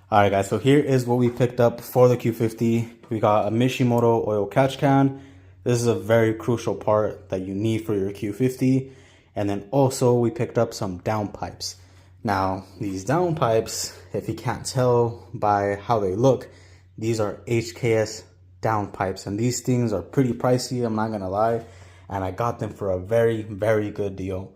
Alright guys, so here is what we picked up for the Q50. We got a Mishimoto oil catch can. This is a very crucial part that you need for your Q50. And then also we picked up some downpipes. Now these downpipes, if you can't tell by how they look, these are HKS downpipes, and these things are pretty pricey, I'm not gonna lie, and I got them for a very good deal.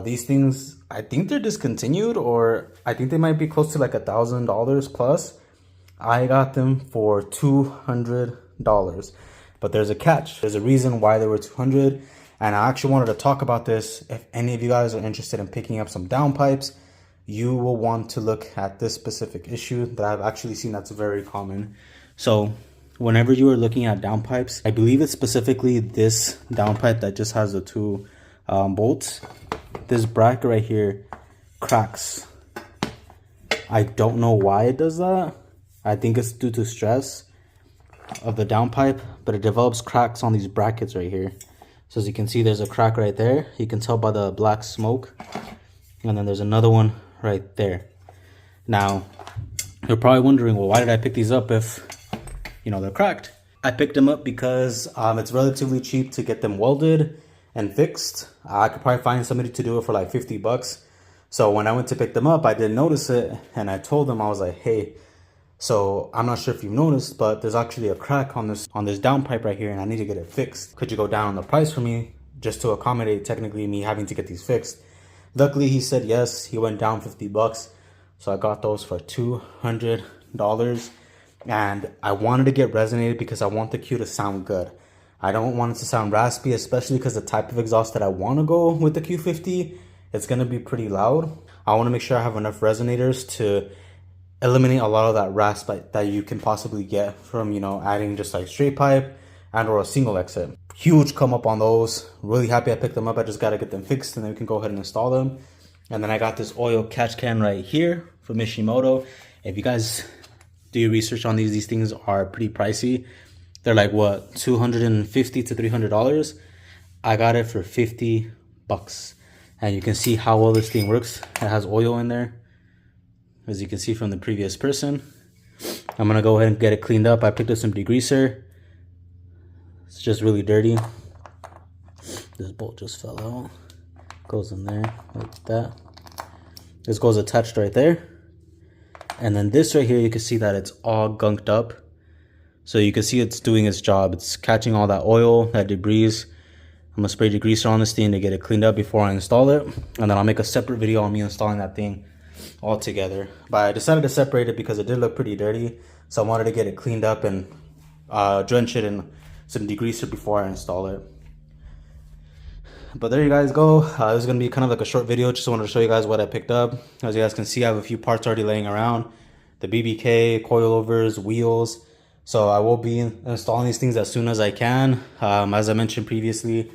These things, I think they're discontinued, or I think they might be close to like $1,000 plus. I got them for $200, but there's a catch. There's a reason why they were $200, and I actually wanted to talk about this. If any of you guys are interested in picking up some downpipes, you will want to look at this specific issue that I've actually seen that's very common. So whenever you are looking at downpipes, I believe it's specifically this downpipe that just has the two bolts. This bracket right here cracks. I don't know why it does that. I think it's due to stress of the downpipe, but it develops cracks on these brackets right here. So as you can see, there's a crack right there. You can tell by the black smoke. And then there's another one right there. Now, you're probably wondering, well, why did I pick these up if, they're cracked? I picked them up because it's relatively cheap to get them welded and fixed. I could probably find somebody to do it for like 50 bucks. So when I went to pick them up, I didn't notice it. And I told them, I was like, hey, so I'm not sure if you've noticed, but there's actually a crack on this downpipe right here, and I need to get it fixed. Could you go down on the price for me just to accommodate technically me having to get these fixed? Luckily, he said yes. He went down 50 bucks. So I got those for $200. And I wanted to get resonated because I want the Q to sound good. I don't want it to sound raspy, especially because the type of exhaust that I want to go with the Q50, it's going to be pretty loud. I want to make sure I have enough resonators to eliminate a lot of that rasp that you can possibly get from, adding just like straight pipe and or a single exit. Huge come up on those. Really happy I picked them up. I just got to get them fixed and then we can go ahead and install them. And then I got this oil catch can right here from Mishimoto. If you guys do your research on these things are pretty pricey. They're like what, $250 to $300. I got it for 50 bucks. And you can see how well this thing works. It has oil in there, as you can see from the previous person. I'm gonna go ahead and get it cleaned up. I picked up some degreaser. It's just really dirty. This bolt just fell out. Goes in there like that. This goes attached right there. And then this right here, you can see that it's all gunked up. So you can see it's doing its job. It's catching all that oil, that debris. I'm gonna spray degreaser on this thing to get it cleaned up before I install it. And then I'll make a separate video on me installing that thing all together. But I decided to separate it because it did look pretty dirty. So I wanted to get it cleaned up and drench it in some degreaser before I install it. But there you guys go. This is going to be kind of like a short video. Just wanted to show you guys what I picked up. As you guys can see, I have a few parts already laying around. The BBK, coilovers, wheels. So I will be installing these things as soon as I can. As I mentioned previously,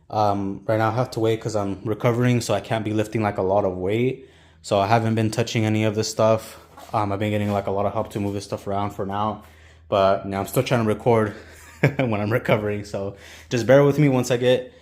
right now I have to wait because I'm recovering. So I can't be lifting like a lot of weight. So I haven't been touching any of this stuff. I've been getting like a lot of help to move this stuff around for now. But I'm still trying to record when I'm recovering. So just bear with me once I get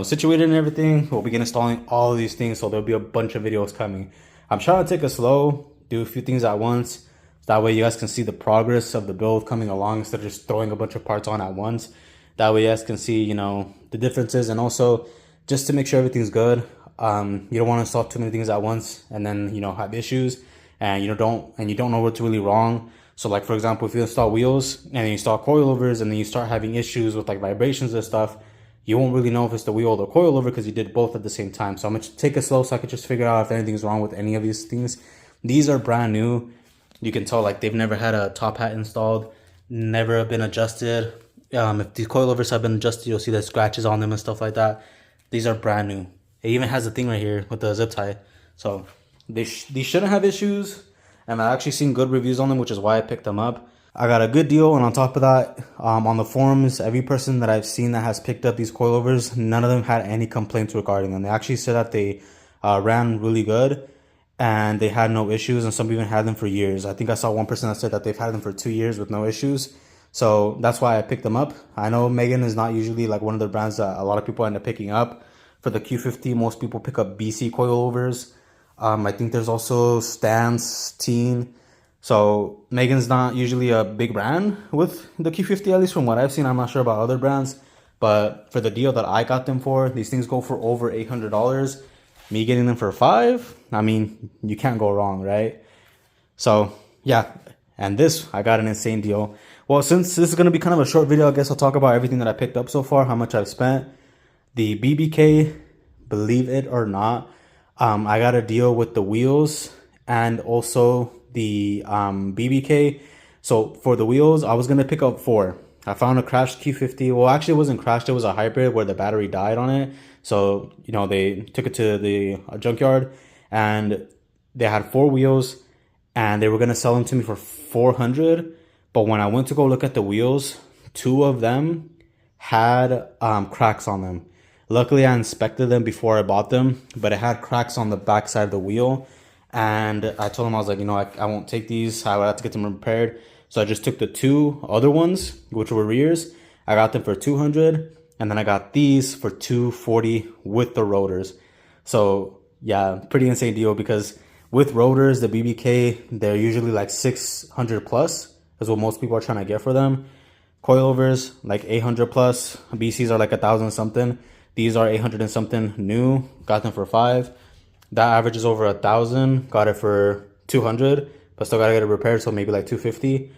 situated and everything. We'll begin installing all of these things, so there'll be a bunch of videos coming. I'm trying to take it slow, do a few things at once, so that way you guys can see the progress of the build coming along instead of just throwing a bunch of parts on at once. That way you guys can see, the differences, and also just to make sure everything's good. You don't want to install too many things at once and then, have issues and you don't know what's really wrong. So like, for example, if you install wheels and then you install coilovers and then you start having issues with like vibrations and stuff, you won't really know if it's the wheel or the coilover because you did both at the same time. So I'm going to take it slow so I can just figure out if anything's wrong with any of these things. These are brand new. You can tell like they've never had a top hat installed, never been adjusted. If these coilovers have been adjusted, you'll see the scratches on them and stuff like that. These are brand new. It even has a thing right here with the zip tie. So these shouldn't have issues. And I've actually seen good reviews on them, which is why I picked them up. I got a good deal, and on top of that, on the forums, every person that I've seen that has picked up these coilovers, none of them had any complaints regarding them. They actually said that they ran really good and they had no issues, and some even had them for years. I think I saw one person that said that they've had them for 2 years with no issues. So that's why I picked them up. I know Megan is not usually like one of the brands that a lot of people end up picking up. For the Q50, most people pick up BC coilovers. I think there's also Stance, Teen. So Megan's not usually a big brand with the Q50, at least from what I've seen. I'm not sure about other brands, but for the deal that I got them for, these things go for over $800. Me getting them for $5, I mean, you can't go wrong, right? So yeah, and this, I got an insane deal. Well, since this is going to be kind of a short video, I guess I'll talk about everything that I picked up so far, how much I've spent. The BBK, believe it or not, I got a deal with the wheels and also the BBK. So for the wheels, I was going to pick up 4. I found a crashed Q50. Well, actually, it wasn't crashed. It was a hybrid where the battery died on it. So, you know, they took it to the junkyard and they had 4 wheels and they were going to sell them to me for 400. But when I went to go look at the wheels, 2 of them had cracks on them. Luckily, I inspected them before I bought them, but it had cracks on the back side of the wheel. And I told him, I was like, you know, I won't take these. I would have to get them repaired. So I just took the 2 other ones, which were rears. I got them for 200. And then I got these for 240 with the rotors. So yeah, pretty insane deal because with rotors, the BBK, they're usually like 600 plus is what most people are trying to get for them. Coilovers, like 800 plus. BCs are like 1,000 something. These are 800 and something new. Got them for 5. That averages over 1,000. Got it for 200, but still gotta get it repaired, so maybe like 250.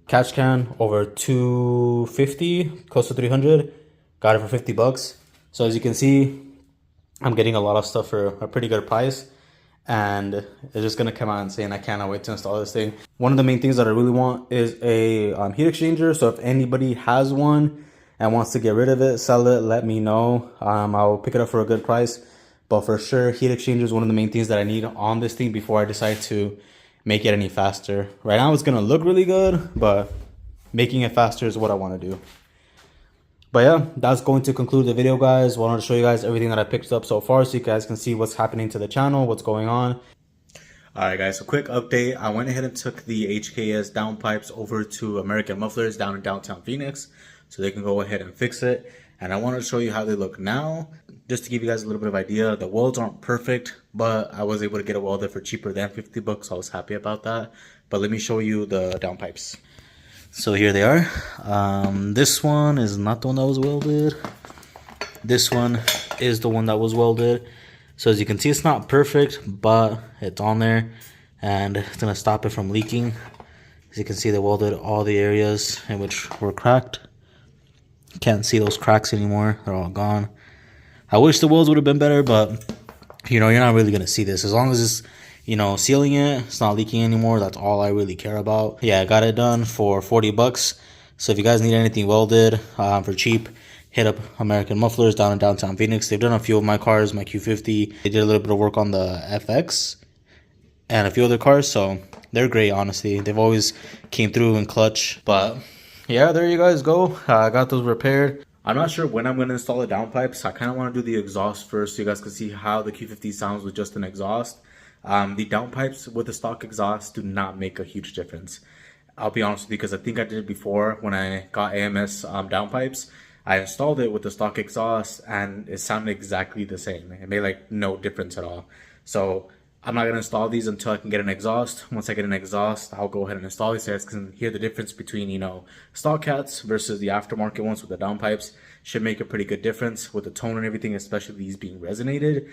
Catch can over 250, close to 300. Got it for $50. So as you can see, I'm getting a lot of stuff for a pretty good price, and it's just gonna come out insane. I cannot wait to install this thing. One of the main things that I really want is a heat exchanger. So if anybody has one and wants to get rid of it, sell it, let me know. I'll pick it up for a good price. But for sure, heat exchanger is one of the main things that I need on this thing before I decide to make it any faster. Right now, it's going to look really good, but making it faster is what I want to do. But yeah, that's going to conclude the video, guys. Wanted to show you guys everything that I picked up so far so you guys can see what's happening to the channel, what's going on. Alright guys, so quick update. I went ahead and took the HKS downpipes over to American Mufflers down in downtown Phoenix so they can go ahead and fix it. And I wanted to show you how they look now. Just to give you guys a little bit of idea, the welds aren't perfect, but I was able to get a welder for cheaper than $50, so I was happy about that. But let me show you the downpipes. So here they are. This one is not the one that was welded. This one is the one that was welded. So as you can see, it's not perfect, but it's on there, and it's gonna stop it from leaking. As you can see, they welded all the areas in which were cracked. Can't see those cracks anymore. They're all gone. I wish the welds would have been better, but you know, you're not really gonna see this. As long as it's, you know, sealing it, it's not leaking anymore. That's all I really care about. Yeah, I got it done for $40. So if you guys need anything welded for cheap, hit up American Mufflers down in downtown Phoenix. They've done a few of my cars, my Q50. They did a little bit of work on the FX and a few other cars, so they're great, honestly. They've always came through in clutch. But yeah, there you guys go. I got those repaired. I'm not sure when I'm going to install the downpipes. I kind of want to do the exhaust first so you guys can see how the Q50 sounds with just an exhaust. The downpipes with the stock exhaust do not make a huge difference. I'll be honest with you, because I think I did it before when I got AMS downpipes. I installed it with the stock exhaust and it sounded exactly the same. It made like no difference at all. So I'm not going to install these until I can get an exhaust. Once I get an exhaust, I'll go ahead and install these so you guys can hear the difference between, you know, stock cats versus the aftermarket ones with the downpipes. Should make a pretty good difference with the tone and everything, especially these being resonated.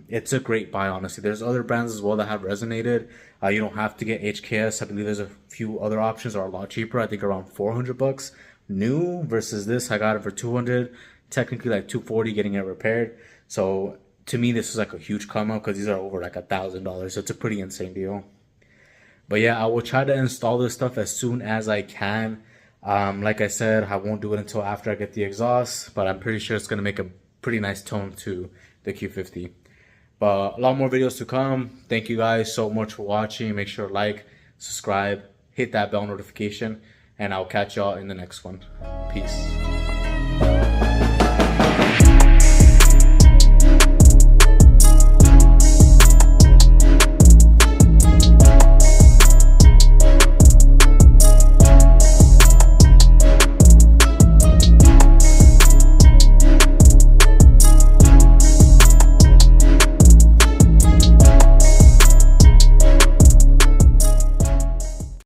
It's a great buy, honestly. There's other brands as well that have resonated. You don't have to get HKS. I believe there's a few other options that are a lot cheaper. I think around $400 new versus this. I got it for 200, technically like 240 getting it repaired. So to me, this is like a huge come up because these are over like $1,000. So it's a pretty insane deal. But yeah, I will try to install this stuff as soon as I can. Like I said, I won't do it until after I get the exhaust, but I'm pretty sure it's going to make a pretty nice tone to the Q50. But a lot more videos to come. Thank you guys so much for watching. Make sure to like, subscribe, hit that bell notification, and I'll catch y'all in the next one. Peace.